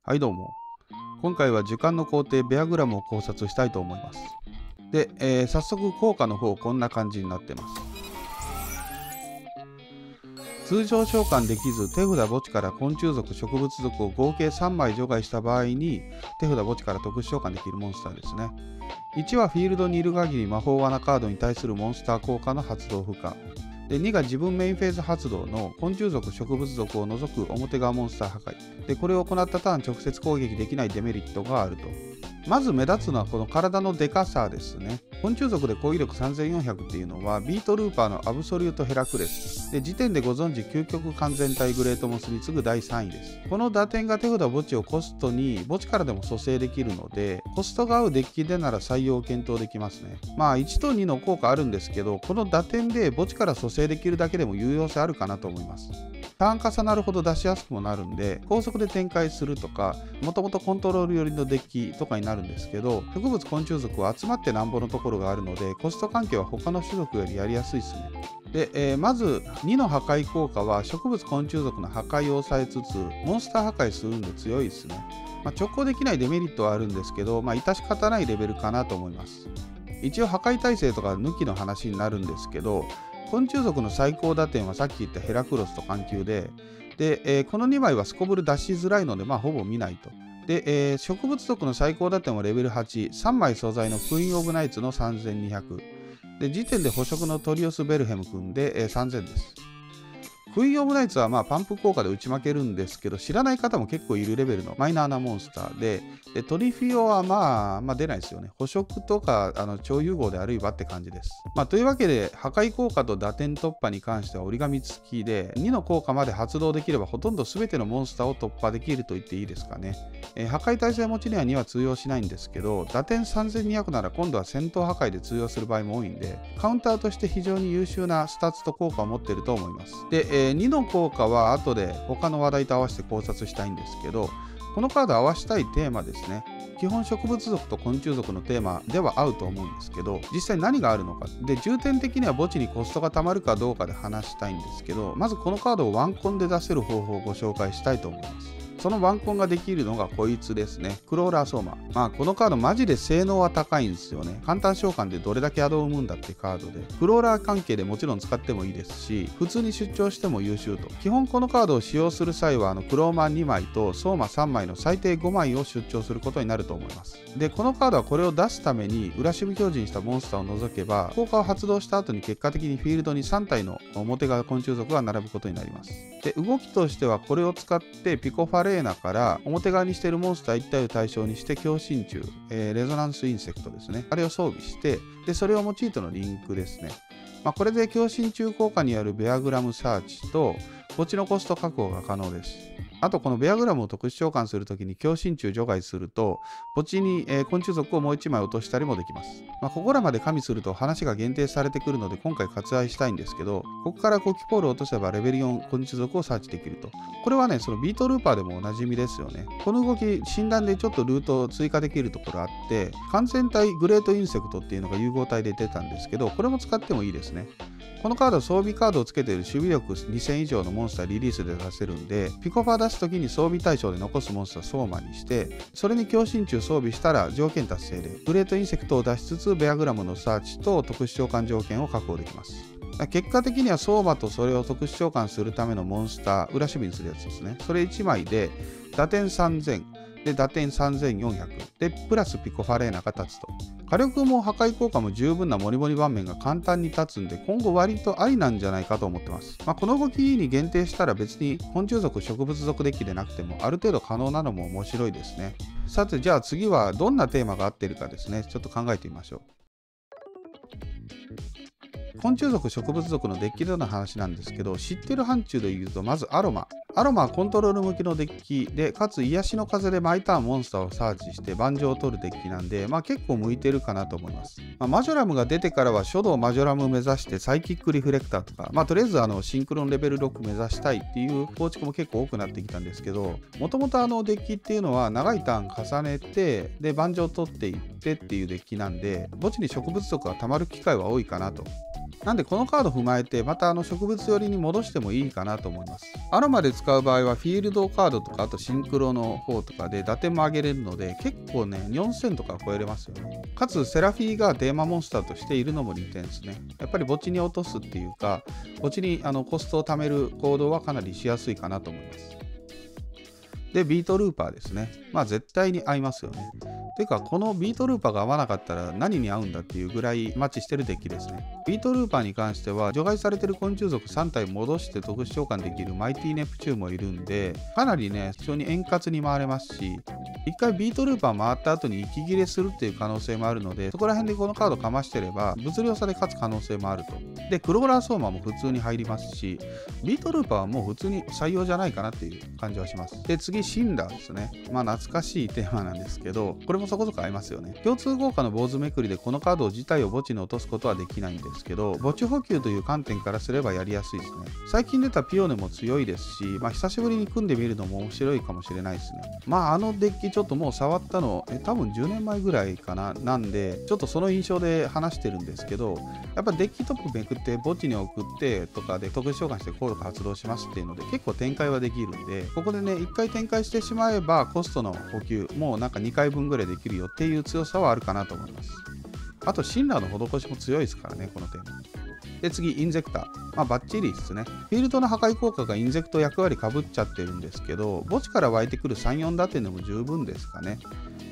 はいどうも。今回は時間の工程ベアグラムを考察したいと思います。で、早速効果の方こんな感じになってます。通常召喚できず手札墓地から昆虫族植物族を合計3枚除外した場合に手札墓地から特殊召喚できるモンスターですね。1はフィールドにいる限り魔法罠カードに対するモンスター効果の発動不可。で2が自分メインフェーズ発動の昆虫族植物族を除く表側モンスター破壊で、これを行ったターン直接攻撃できないデメリットがあると。まず目立つのはこの体のでかさですね。昆虫族で攻撃力3400っていうのはビートルーパーのアブソリュートヘラクレスで、時点でご存知究極完全体グレートモスに次ぐ第3位です。この打点が手札墓地をコストに墓地からでも蘇生できるので、コストが合うデッキでなら採用を検討できますね。まあ1と2の効果あるんですけど、この打点で墓地から蘇生できるだけでも有用性あるかなと思います。ターン重なるほど出しやすくもなるんで、高速で展開するとか、もともとコントロール寄りのデッキとかになるんですけど、植物昆虫族は集まってなんぼのところがあるので、コスト関係は他の種族よりやりやすいですね。で、まず2の破壊効果は植物昆虫族の破壊を抑えつつ、モンスター破壊するんで強いですね。直行できないデメリットはあるんですけど、致し方ないレベルかなと思います。一応破壊耐性とか抜きの話になるんですけど、昆虫族の最高打点はさっき言ったヘラクロスと環球で、この2枚はすこぶる出しづらいので、ほぼ見ないと。で、植物族の最高打点はレベル8、3枚素材のクイーン・オブ・ナイツの3200。で、時点で捕食のトリオス・ベルヘム君で、3000です。クイーン・オブ・ナイツはパンプ効果で打ち負けるんですけど、知らない方も結構いるレベルのマイナーなモンスターで、トリフィオは出ないですよね。捕食とか超融合であるいはって感じです。というわけで、破壊効果と打点突破に関しては折り紙付きで、2の効果まで発動できればほとんど全てのモンスターを突破できると言っていいですかね。破壊耐性持ちには2は通用しないんですけど、打点3200なら今度は戦闘破壊で通用する場合も多いんで、カウンターとして非常に優秀なスタッツと効果を持っていると思います。で、2の効果は後で他の話題と合わせて考察したいんですけど、このカード合わせたいテーマですね。基本植物族と昆虫族のテーマでは合うと思うんですけど、実際何があるのかで、重点的には墓地にコストが貯まるかどうかで話したいんですけど、まずこのカードをワンコンで出せる方法をご紹介したいと思います。そのワンコンができるのがこいつですね。クローラーソーマ。このカードマジで性能は高いんですよね。簡単召喚でどれだけアドを生むんだってカードで、クローラー関係でもちろん使ってもいいですし、普通に出張しても優秀と。基本このカードを使用する際はクローマン2枚とソーマ3枚の最低5枚を出張することになると思います。で、このカードはこれを出すために裏守備表示にしたモンスターを除けば、効果を発動した後に結果的にフィールドに3体の表側昆虫族が並ぶことになります。で、動きとしてはこれを使ってピコファレーナから表側にしているモンスター1体を対象にして強心虫、レゾナンスインセクトですね。あれを装備して、でそれを用いてのリンクですね。これで強心虫効果によるベアグラムサーチと墓地のコスト確保が可能です。あとこのベアグラムを特殊召喚するときに強心虫除外すると墓地に昆虫族をもう1枚落としたりもできます。ここらまで加味すると話が限定されてくるので今回割愛したいんですけど、ここからゴキポールを落とせばレベル4昆虫族をサーチできると。これはね、そのビートルーパーでもおなじみですよね。この動き診断でちょっとルートを追加できるところあって、完全体グレートインセクトっていうのが融合体で出たんですけど、これも使ってもいいですね。このカード装備カードをつけている守備力2000以上のモンスターリリースで出せるんで、ピコファ出すときに装備対象で残すモンスターソーマにして、それに強心虫装備したら条件達成でグレートインセクトを出しつつベアグラムのサーチと特殊召喚条件を確保できます。結果的にはソーマとそれを特殊召喚するためのモンスター裏守備にするやつですね。それ1枚で打点3000で打点3400でプラスピコファレーナが立つと。火力も破壊効果も十分なモリモリ盤面が簡単に立つんで、今後割とありなんじゃないかと思ってます。この動きに限定したら別に昆虫族植物族デッキでなくてもある程度可能なのも面白いですね。さて、じゃあ次はどんなテーマが合っているかですね、ちょっと考えてみましょう。昆虫族植物族のデッキでの話なんですけど、知ってる範疇で言うとまずアロマはコントロール向きのデッキで、かつ癒しの風で毎ターンモンスターをサーチして盤上を取るデッキなんで、結構向いてるかなと思います。マジョラムが出てからは書道マジョラム目指してサイキックリフレクターとか、とりあえずシンクロンレベル6目指したいっていう構築も結構多くなってきたんですけど、もともとデッキっていうのは長いターン重ねてで盤上を取っていってっていうデッキなんで、墓地に植物族が溜まる機会は多いかなと。なんでこのカード踏まえてまた植物寄りに戻してもいいかなと思います。アロマで使う場合はフィールドカードとかあとシンクロの方とかで打点も上げれるので結構ね4000とか超えれますよね。かつセラフィーがテーマモンスターとしているのも2点ですね。やっぱり墓地に落とすっていうか墓地にコストを貯める行動はかなりしやすいかなと思います。でビートルーパーですね。絶対に合いますよね。てかこのビートルーパーが合わなかったら何に合うんだっていうぐらいマッチしてるデッキですね。ビートルーパーに関しては除外されてる昆虫族3体戻して特殊召喚できるマイティネプチューンもいるんでかなりね非常に円滑に回れますし、一回ビートルーパー回った後に息切れするっていう可能性もあるのでそこら辺でこのカードかましてれば物量差で勝つ可能性もあると。でクローラーソーマーも普通に入りますしビートルーパーはもう普通に採用じゃないかなっていう感じはします。で次シンラーですね。懐かしいテーマなんですけどこれもそこそこ合いますよね。共通効果の坊主めくりでこのカード自体を墓地に落とすことはできないんですけど墓地補給という観点からすればやりやすいですね。最近出たピオネも強いですし、久しぶりに組んでみるのも面白いかもしれないですね。デッキちょっともう触ったの多分10年前ぐらいかななんでちょっとその印象で話してるんですけどやっぱデッキトップめくって墓地に送ってとかで特殊召喚して効力発動しますっていうので結構展開はできるんでここでね1回展開してしまえばコストの補給もうなんか2回分ぐらいできるよっていう強さはあるかなと思います。あとシンラーの施しも強いですからねこのテーマ。で次インゼクター、バッチリですね。フィールドの破壊効果がインゼクト役割かぶっちゃってるんですけど墓地から湧いてくる 3,4 打点でも十分ですかね。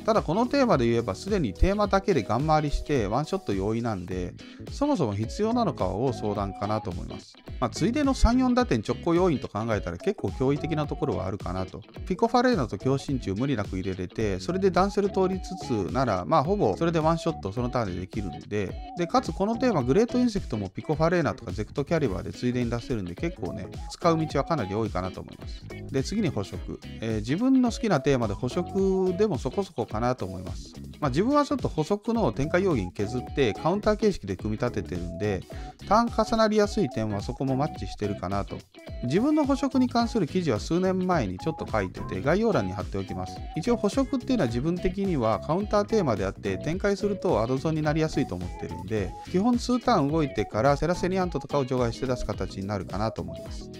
ただこのテーマで言えばすでにテーマだけでガン回りしてワンショット容易なんでそもそも必要なのかを相談かなと思います。ついでの 3,4 打点直行要因と考えたら結構驚異的なところはあるかなと。ピコファレーナと強心中無理なく入れれてそれでダンセル通りつつならほぼそれでワンショットそのターンでできるんでかつこのテーマグレートインセクトもピコファレーナとかゼクトキャリバーでついでに出せるんで結構ね使う道はかなり多いかなと思います。で次に捕食、自分の好きなテーマで捕食でもそこそこかなと思います。自分はちょっと捕食の展開要因削ってカウンター形式で組み立ててるんでターン重なりやすい点はそこもマッチしてるかなと。自分の捕食に関する記事は数年前にちょっと書いてて概要欄に貼っておきます。一応捕食っていうのは自分的にはカウンターテーマであって展開するとアドゾンになりやすいと思ってるんで基本数ターン動いてからセラセニアントとかを除外して出す形になるかなと思います。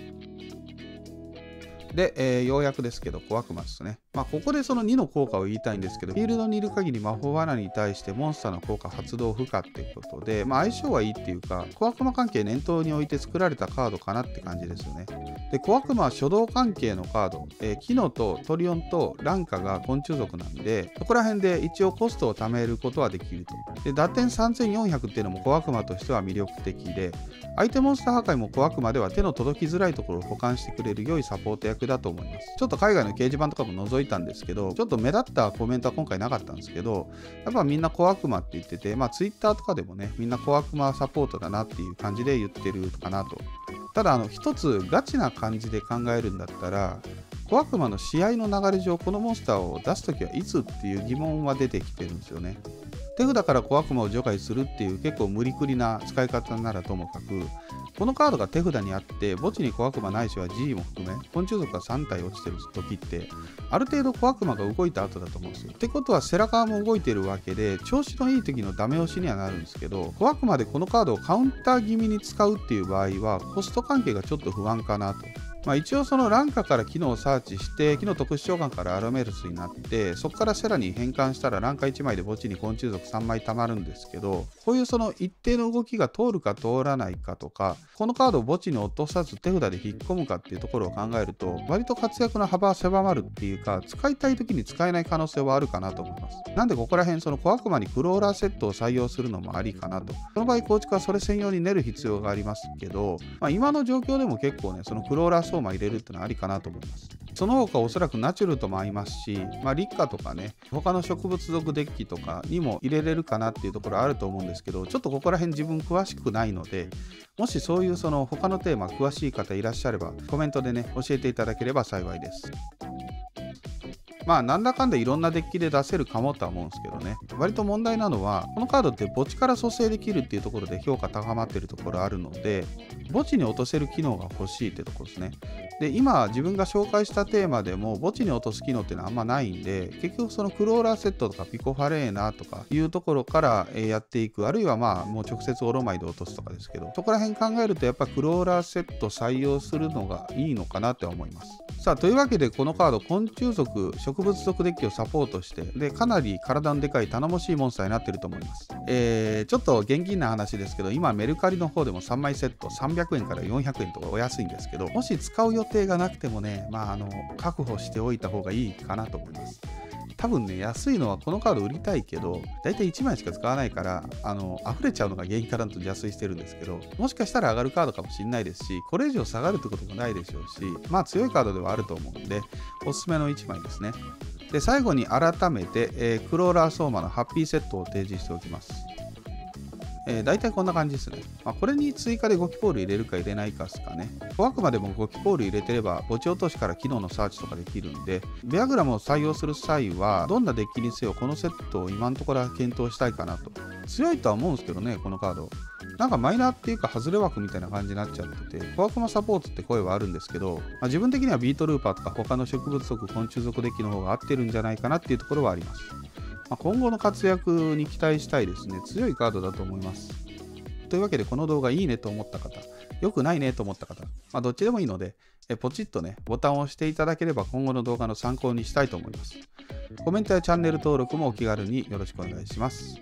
で、ようやくですけど小悪魔ですね。ここでその2の効果を言いたいんですけどフィールドにいる限り魔法罠に対してモンスターの効果発動不可っていうことで、相性はいいっていうか小悪魔関係念頭に置いて作られたカードかなって感じですよね。で小悪魔は初動関係のカード、キノとトリオンとランカが昆虫族なんでそこら辺で一応コストを貯めることはできると。で打点3400っていうのも小悪魔としては魅力的で相手モンスター破壊も小悪魔では手の届きづらいところを補完してくれる良いサポート役だと思います。ちょっと海外の掲示板とかも覗いたんですけどちょっと目立ったコメントは今回なかったんですけどやっぱみんな小悪魔って言っててTwitter とかでもねみんな小悪魔サポートだなっていう感じで言ってるかなと。ただ一つガチな感じで考えるんだったら小悪魔の試合の流れ上このモンスターを出すときはいつっていう疑問は出てきてるんですよね。手札から小悪魔を除外するっていう結構無理くりな使い方ならともかくこのカードが手札にあって墓地に小悪魔ないしは G も含め昆虫族が3体落ちてる時ってある程度小悪魔が動いた後だと思うんですよ。ってことはセラカーも動いてるわけで調子のいい時のダメ押しにはなるんですけど小悪魔でこのカードをカウンター気味に使うっていう場合はコスト関係がちょっと不安かなと。一応そのランカから機能をサーチして機能特殊召喚からアロメルスになってそこからセラに変換したらランカ1枚で墓地に昆虫族3枚溜まるんですけどこういうその一定の動きが通るか通らないかとかこのカードを墓地に落とさず手札で引っ込むかっていうところを考えると割と活躍の幅は狭まるっていうか使いたい時に使えない可能性はあるかなと思います。なんでここら辺その小悪魔にクローラーセットを採用するのもありかなと。その場合構築はそれ専用に練る必要がありますけど、今の状況でも結構ねそのクローラー相馬入れるってのはありかなと思います。その他おそらくナチュルとも合いますし、立花とかね他の植物属デッキとかにも入れれるかなっていうところあると思うんですけどちょっとここら辺自分詳しくないのでもしそういうその他のテーマ詳しい方いらっしゃればコメントでね教えていただければ幸いです。なんだかんだいろんなデッキで出せるかもとは思うんですけどね割と問題なのはこのカードって墓地から蘇生できるっていうところで評価高まってるところあるので墓地に落とせる機能が欲しいってところですね。で、今自分が紹介したテーマでも墓地に落とす機能っていうのはあんまないんで、結局そのクローラーセットとかピコファレーナとかいうところからやっていく、あるいはまあもう直接オロマイで落とすとかですけど、そこら辺考えるとやっぱクローラーセット採用するのがいいのかなって思います。さあ、というわけでこのカード、昆虫族、植物族デッキをサポートして、で、かなり体のでかい頼もしいモンスターになってると思います。ちょっと現金な話ですけど、今メルカリの方でも3枚セット300円から400円とかお安いんですけど、もし使う予定がなくてもね、確保しておいた方がいいかなと思います。多分ね、安いのはこのカード売りたいけど、だいたい1枚しか使わないから、溢れちゃうのが原因かなと邪推してるんですけど、もしかしたら上がるカードかもしれないですし、これ以上下がるってこともないでしょうし、まあ強いカードではあると思うんで、おすすめの1枚ですね。で、最後に改めて、クローラー相馬のハッピーセットを提示しておきます。大体こんな感じですね。これに追加で5機ポール入れるか入れないかですかね。あくまでも5機ポール入れてれば、墓地落としから機能のサーチとかできるんで、ベアグラムを採用する際は、どんなデッキにせよこのセットを今のところは検討したいかなと。強いとは思うんですけどね、このカード。なんかマイナーっていうか、外れ枠みたいな感じになっちゃってて、小悪魔サポートって声はあるんですけど、自分的にはビートルーパーとか他の植物族、昆虫族デッキの方が合ってるんじゃないかなっていうところはあります。今後の活躍に期待したいですね。強いカードだと思います。というわけで、この動画いいねと思った方、良くないねと思った方、どっちでもいいので、ポチッとね、ボタンを押していただければ今後の動画の参考にしたいと思います。コメントやチャンネル登録もお気軽によろしくお願いします。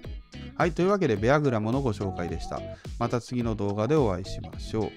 はい、というわけでベアグラムのご紹介でした。また次の動画でお会いしましょう。